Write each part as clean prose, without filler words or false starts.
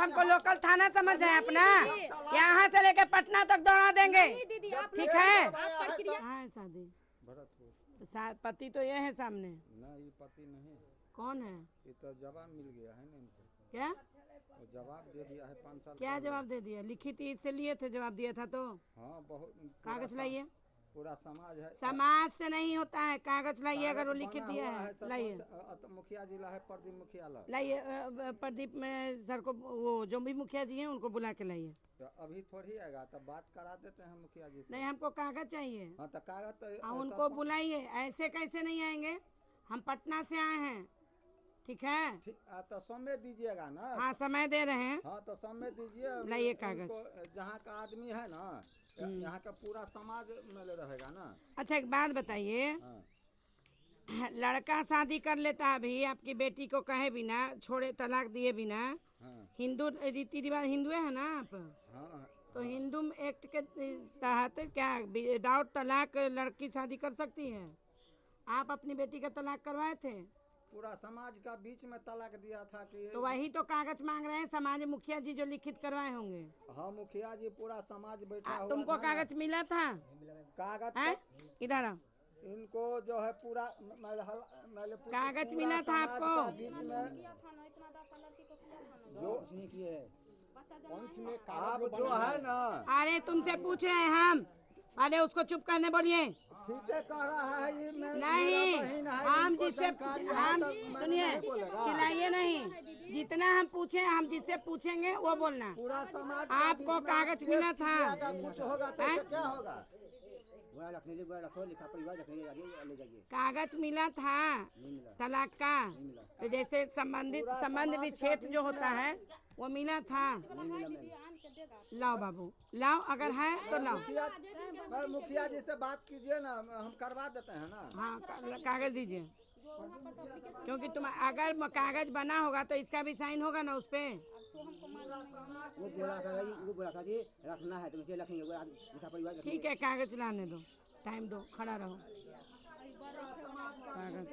हमको लोकल थाना समझ रहे हैं अपना? यहाँ से लेके पटना तक दौड़ा देंगे, ठीक है? कहाँ है शादी? पति तो ये है सामने। नहीं, पति नहीं। कौन है? ये तो जवाब मिल गया है ना इनको। क्या जवाब दे दिया है 5 साल। क्या जवाब दे दिया? लिखित इससे लिए थे, जवाब दिया था तो। हाँ, बहुत। कागज लाइए। पूरा समाज है। समाज से नहीं होता है, कागज लाइए। अगर वो लिखित दिया है लाइए। मुखिया जिला है, प्रदीप मुखिया लाइए। प्रदीप में सर को, वो जो भी मुखिया जी हैं उनको बुला के लाइए। तो अभी थोड़ी आएगा, तो बात करा देते हैं मुखिया जी से। नहीं, हमको कागज चाहिए। हाँ, तो कागज तो उनको बुलाइए। ऐसे कैसे नहीं आएंगे? हम पटना से आए हैं, ठीक है? तो समय दीजिएगा ना। हाँ, समय दे रहे हैं। हाँ, तो समय दीजिए। लाइए कागज। जहाँ का आदमी है ना, यहाँ का पूरा समाज में रहेगा ना। अच्छा, एक बात बताइए। हाँ। लड़का शादी कर लेता है अभी, आपकी बेटी को कहे बिना, छोड़े, तलाक दिए बिना। हाँ। हिंदू रीति रिवाज, हिंदू है ना आप? हाँ। तो हिंदू एक्ट के तहत क्या विदाउट तलाक लड़की शादी कर सकती है? आप अपनी बेटी का तलाक करवाए थे? पूरा समाज का बीच में तलाक दिया था कि। तो वही तो कागज मांग रहे हैं समाज मुखिया जी जो लिखित करवाए होंगे। हाँ, मुखिया जी पूरा समाज बैठा हुआ तुमको था कागज मिला था? कागज है इधर आओ। इनको जो है पूरा कागज मिला था आपको? बीच में जो आप जो है ना। अरे तुमसे पूछ रहे हैं हम। अरे उसको चुप करने बोलिए। ठीक है, कह रहा है ये नहीं, हम जिससे हम सुनिए, चिल्लाइए नहीं। जितना हम पूछे, हम जिससे पूछेंगे वो बोलना। पूरा समाज आपको कागज मिला था? कुछ होगा तो क्या होगा? कागज मिला था तलाक का? तो जैसे संबंध विच्छेद जो होता है वो मिला था? लाओ बाबू, लाओ। अगर है तो लाओ। मुखिया जी से बात कीजिए ना, हम करवा देते हैं ना। हाँ, कागज दीजिए। क्योंकि तुम अगर कागज बना होगा तो इसका भी साइन होगा ना उस पे। वो बोला था जी रखना है तो मुझे रखेंगे। ठीक है, कागज लाने दो, टाइम दो, खड़ा रहो। कागज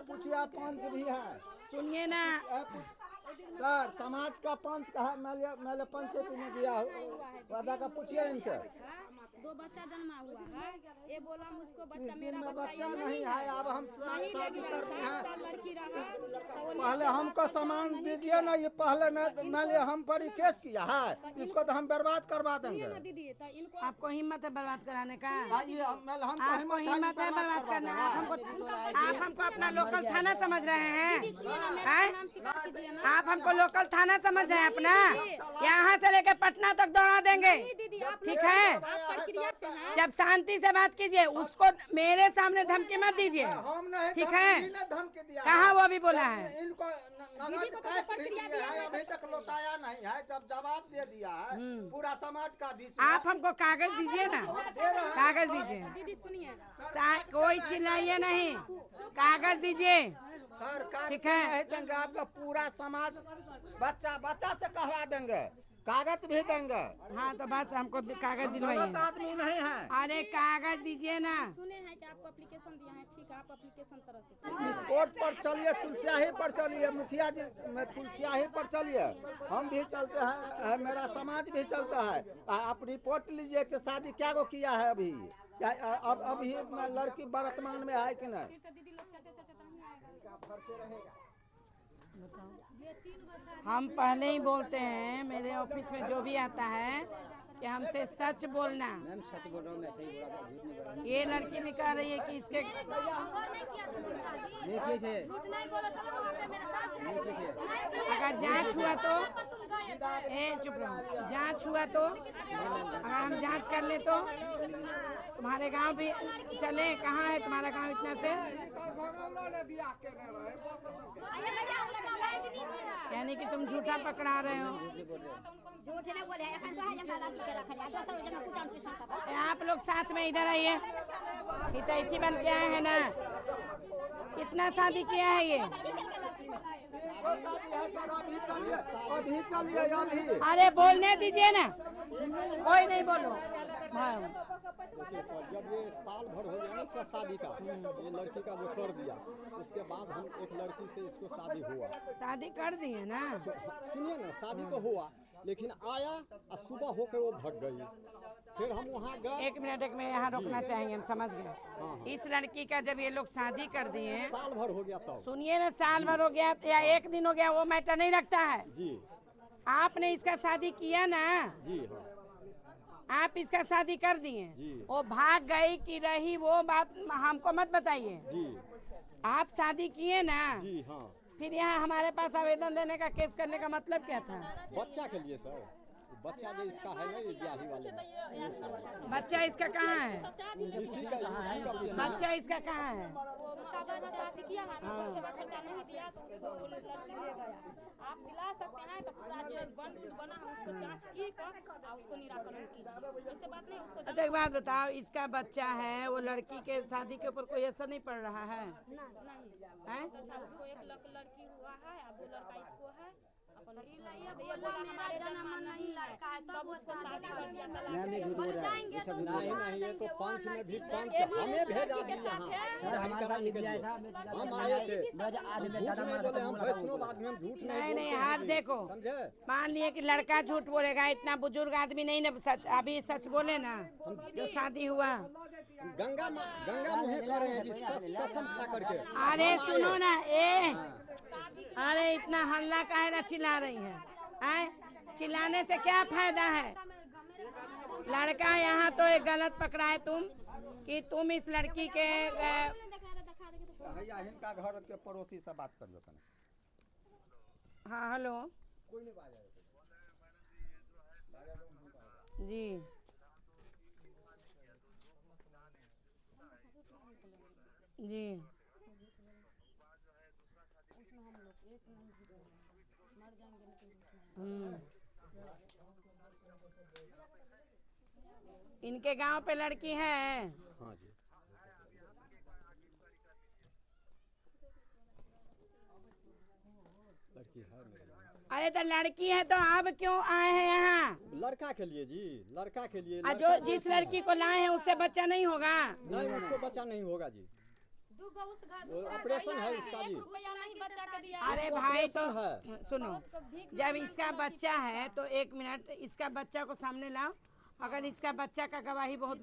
पूछिए, पंच भी है। सुनिए ना सर, समाज का पंच का है। मैंने पंचायत में दिया वादा का, पूछिए इनसे। 2 बच्चा जन्मा हुआ है। ये बोला मुझको बच्चा, मेरा बच्चा नहीं है। अब हम शादी करते हैं। लड़की रहा। पहले हमको सामान दीजिए ना। ये पहले मैंने हम पर ही केस किया है, इसको तो हम बर्बाद करवा देंगे। दीदी तो इनको आपको हिम्मत है बर्बाद कराने का? हमको हिम्मत है बर्बाद करना? आप हमको अपना लोकल थाना समझ रहे हैं? आप हमको लोकल थाना समझ रहे हैं अपना? यहाँ से लेके पटना तक दौड़ा देंगे, ठीक है? जब शांति से बात कीजिए, उसको मेरे सामने धमकी मत दीजिए, ठीक है? कहाँ वो भी बोला है? इनको नगद कैश भी दिया है, अभी तक लौटाया नहीं है। जब जवाब दे दिया है पूरा समाज का बीच में। आप हमको कागज दीजिए ना, कागज दीजिए। दीदी सुनिए, कोई चिल्लाइए नहीं, कागज दीजिए। सर, ठीक है? नहीं देंगे आपका पूरा समाज। बच्चा से कहवा देंगे, कागज भी देंगे। हाँ, तो बस हमको कागज दिलवाइए। आदमी नहीं है। अरे कागज दीजिए ना। सुने हैं कि आपको एप्लीकेशन दिया है, ठीक है? आप एप्लीकेशन तरह से इस कोर्ट पर चलिए, तुलसियाही पर चलिए, मुखिया जी में तुलसियाही पर चलिए। हम भी चलते हैं, मेरा समाज भी चलता है। आप रिपोर्ट लीजिए कि शादी क्या को किया है अभी, अभी लड़की वर्तमान में है कि नहीं। हम पहले ही बोलते हैं, मेरे ऑफिस में जो भी आता है कि हमसे सच बोलना। सच बोल रहा हूँ, मैं सही बोल रहा हूँ, झूठ नहीं बोल रहा हूँ। ये लड़की भी कह रही है कि इसके अगर जांच हुआ तो चुप रहो। जांच हुआ तो अगर हम जांच कर ले तो तुम्हारे गांव भी चले। कहाँ है तुम्हारा गांव इतना से? यानी कि तुम झूठा पकड़ा रहे हो। आप लोग साथ में इधर आइए। हितैषी बन के आए हैं ना? कितना शादी किया है ये? अभी चलिए। अरे बोलने दीजिए ना, कोई नहीं बोलो। हाँ। देखिए सर, जब ये साल भर हो गया ना इसका शादी का, ये लड़की का जो कर दिया, उसके बाद हम एक लड़की से इसको शादी हुआ। शादी कर दिए ना? सुनिए ना, शादी तो हुआ लेकिन आया और सुबह होकर वो भाग गई। फिर हम वहाँ गए। एक मिनट यहाँ रोकना चाहेंगे, हम समझ गए। इस लड़की का जब ये लोग शादी कर दिए, साल भर हो गया तब। सुनिए ना, साल भर हो गया या एक दिन हो गया, वो मैटर नहीं रखता है जी। आपने इसका शादी किया ना? जी हाँ। आप इसका शादी कर दिए, जी। वो भाग गई कि रही वो बात हमको मत बताइए। जी। आप शादी किए ना? जी हाँ। फिर यहाँ हमारे पास आवेदन देने का, केस करने का मतलब क्या था? बच्चा के लिए सर, बच्चा जो इसका है ना, ये ब्याही वाले बच्चा इसका कहाँ है? इसी का बच्चा इसका कहाँ है? शादी किया है ना, उसके बाद बच्चा नहीं दिया तो उसको लड़की ले गया। आप दिला सकते हैं तो पूरा जो बंद बना है उसको जांच की और उसको निराकरण कीजिए, ऐसे बात नहीं उसको। अच्छा एक बात बताओ, इसका बच्चा है, वो लड़की के शादी के ऊपर कोई असर नहीं पड़ रहा है? नहीं हैं? अच्छा, उसको एक लड़की हुआ है और 2 लड़का इसको है। ये बोला मेरा जन्म नहीं लड़का है तब वो शादी कर दिया। बोल जाएंगे तो नहीं, ये तो पंच में भी पंच हमें भेजा दिया यहाँ। हमारे पास लिख दिया था, हम आए थे, हम वैष्णव आदमी, हम झूठ नहीं हाथ देखो, समझे। मान लिए कि लड़का झूठ बोलेगा, इतना बुजुर्ग आदमी नहीं ना, सच अभी सच बोले ना जो शादी हुआ। गंगा मुहे कर रहे हैं जिसका कसम खा करके। अरे सुनो ना, अरे इतना हल्ला काहे ना चिल्ला रही है? चिल्लाने से क्या फायदा है? लड़का यहाँ तो एक गलत पकड़ा है तुम, कि तुम इस लड़की के भैया इनका घर के पड़ोसी से बात करियो कने। हाँ हेलो जी। जी इनके गांव पे लड़की है? हाँ जी। लड़की है मेरे गाँव। अरे तो लड़की है तो आप क्यों आए हैं यहाँ? लड़का के लिए जी, लड़का के लिए। जो जिस लड़की को लाए हैं उससे बच्चा नहीं होगा? नहीं, उसको बच्चा नहीं होगा जी, ऑपरेशन है उसका जी। अरे भाई तो सुनो, जब इसका बच्चा है तो एक मिनट, इसका बच्चा को सामने लाओ। अगर इसका बच्चा का गवाही बहुत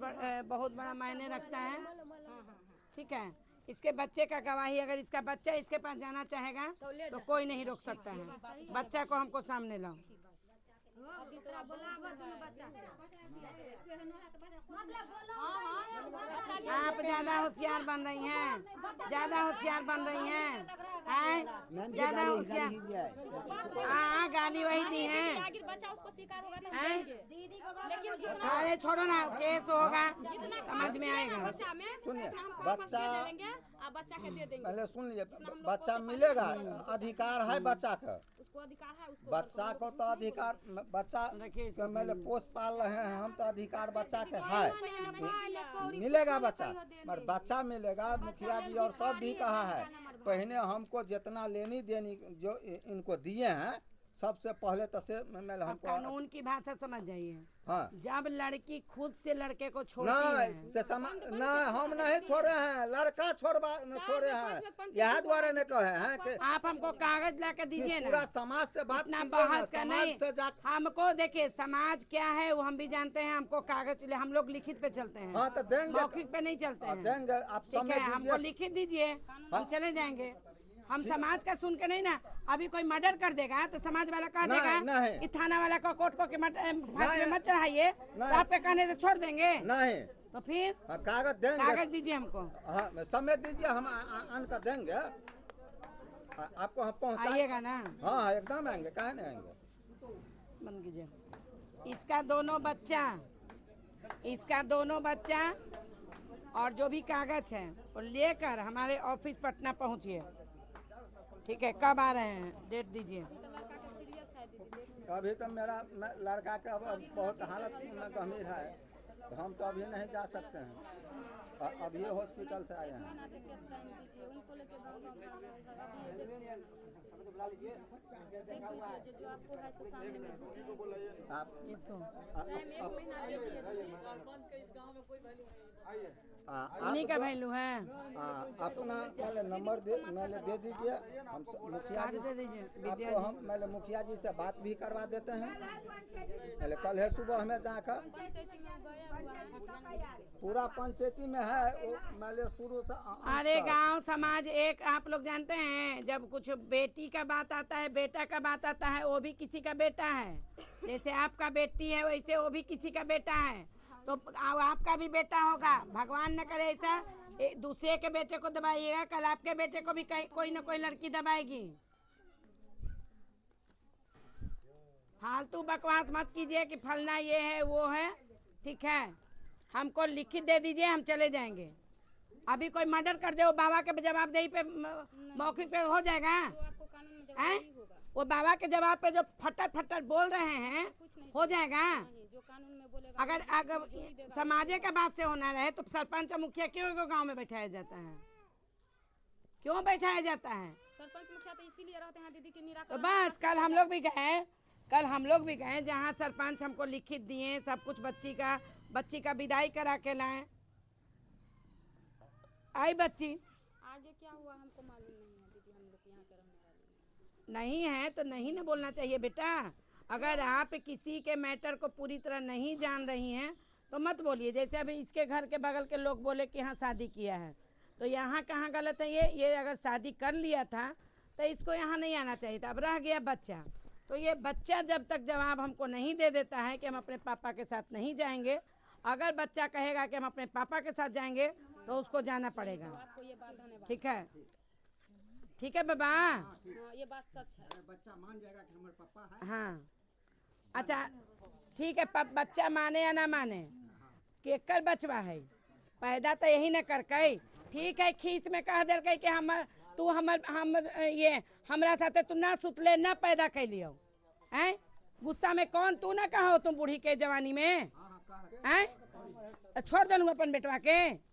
बड़ा मायने रखता है, ठीक है? इसके बच्चे का गवाही, अगर इसका बच्चा इसके पास जाना चाहेगा तो कोई नहीं रोक सकता है। बच्चा को हमको सामने लाओ। आप ज्यादा होशियार बन रही हैं, ज्यादा होशियार बन रही हैं, ज्यादा होशियार। हाँ गाली वही दी है। बच्चा उसको शिकार होगा तो लेकिन अरे छोड़ो ना, केस होगा, समझ में आएगा। बच्चा में सुनिए, बच्चा देंगे और बच्चा के दे देंगे। पहले सुन लीजिए, बच्चा मिलेगा, अधिकार है बच्चा का, उसको अधिकार है, उसको बच्चा को तो अधिकार, बच्चा पहले पोस पाल रहे हैं हम, तो अधिकार बच्चा के है, मिलेगा बच्चा, मगर बच्चा मिलेगा। मुखिया जी और सब भी कहा है, पहले हमको जितना लेनी देनी जो इनको दिए हैं, सबसे पहले तो से हमको कानून की भाषा समझ जाइए। हाँ, जब लड़की खुद से लड़के को छोड़ती नहीं है, से ना हम नहीं छोड़े हैं, लड़का छोड़े हैं, यह द्वारा ने कहे हैं कि आप हमको कागज ला के दीजिए ना। पूरा समाज से बात इतना कीजिए ना, बहस का समाज नहीं। से जा। हमको देखिए समाज क्या है वो हम भी जानते हैं, हमको कागज ले, हम लोग लिखित पे चलते हैं, हाँ तो देंगे, मौखिक पे नहीं चलते हैं। देंगे आप ठीक समय है, हमको दीजिए। लिखित दीजिए, हम चले जाएंगे। हम समाज का सुन के नहीं ना, अभी कोई मर्डर कर देगा तो समाज वाला कह देगा नहीं। कि थाना वाला को कोर्ट को फांसी में मत चढ़ाइए, तो आपके कहने से छोड़ देंगे? नहीं, तो फिर हाँ, कागज देंगे, कागज दीजिए हमको। हाँ समय दीजिए, हम आन कर देंगे आपको, हम पहुँचाएंगे। आइएगा ना? हाँ एकदम आएंगे, काहे नहीं आएंगे। बंद कीजिए। इसका दोनों बच्चा और जो भी कागज है वो लेकर हमारे ऑफिस पटना पहुंचिए, ठीक है? कब आ रहे हैं, डेट दीजिए। अभी तो मेरा लड़का का बहुत हालत में गंभीर है, हम तो अभी नहीं जा सकते हैं, अभी हॉस्पिटल से आए हैं। देखिए जो आपको है सो सामने में आप किसको टाइम 1 महीना दीजिए उन्हीं का वैल्यू है। अपना पहले नंबर दे दीजिए, हम मुखिया जी दे दीजिए आपको हम पहले मुखिया जी से बात भी करवा देते हैं। पहले कल है सुबह में जाकर पूरा पंचायती में है वो पहले शुरू से अरे गांव समाज एक, आप लोग जानते हैं जब कुछ बेटी का बात आता है, बेटा का बात आता है, वो भी किसी का बेटा है। जैसे आपका बेटी है वैसे वो भी किसी का बेटा है, तो आपका भी बेटा होगा। भगवान न करे ऐसा दूसरे के बेटे को दबाइएगा, कल आपके बेटे को भी कोई न कोई लड़की दबाएगी। फालतू बकवास मत कीजिए कि फलना ये है वो है। ठीक है, हमको लिखित दे दीजिए, हम चले जाएंगे। अभी कोई मर्डर कर दे वो बाबा के जवाबदेही पे मौखिक पे हो जाएगा। आपको कानून में जवाब हैं? नहीं होगा। वो बाबा के जवाब पे जो फटर फटर बोल रहे हैं हो जाएगा। नहीं, जो कानून में बोलेगा अगर समाजे का बात से होना रहे तो सरपंच और मुखिया क्यों गांव में बैठाया जाता है? क्यों बैठाया जाता है? सरपंच मुखिया तो इसीलिए रहते हैं दीदी की तो निराकरण। बस कल हम लोग भी गए जहाँ सरपंच हमको लिखित दिए सब कुछ, बच्ची का विदाई करा के लाए। आई बच्ची आगे क्या हुआ हमको मालूम नहीं है दीदी, हम लोग यहाँ के रहने वाले नहीं है तो नहीं ना बोलना चाहिए बेटा। अगर आप किसी के मैटर को पूरी तरह नहीं जान रही हैं तो मत बोलिए। जैसे अभी इसके घर के बगल के लोग बोले कि यहाँ शादी किया है, तो यहाँ कहाँ गलत है? ये अगर शादी कर लिया था तो इसको यहाँ नहीं आना चाहिए था। अब रह गया बच्चा, तो ये बच्चा जब तक जवाब हमको नहीं दे देता है कि हम अपने पापा के साथ नहीं जाएंगे, अगर बच्चा कहेगा कि हम अपने पापा के साथ जाएंगे तो उसको जाना पड़ेगा। आपको ये बात धन्यवाद। ठीक है, ठीक है बाबा। हाँ, ये बात सच है। बच्चा मान जाएगा कि हमारे पापा है। हाँ अच्छा ठीक है, बच्चा माने या ना माने, केकर बचवा है, पैदा तो यही न कर कई। ठीक है, खीस में कह दिल कि हमरा साथे तू ना सुतले ना पैदा कैलियो हैं। गुस्सा में कौन तू ना कहो तुम बूढ़ी के जवानी में हैं? छोड़ दलू अपन बेटवा के।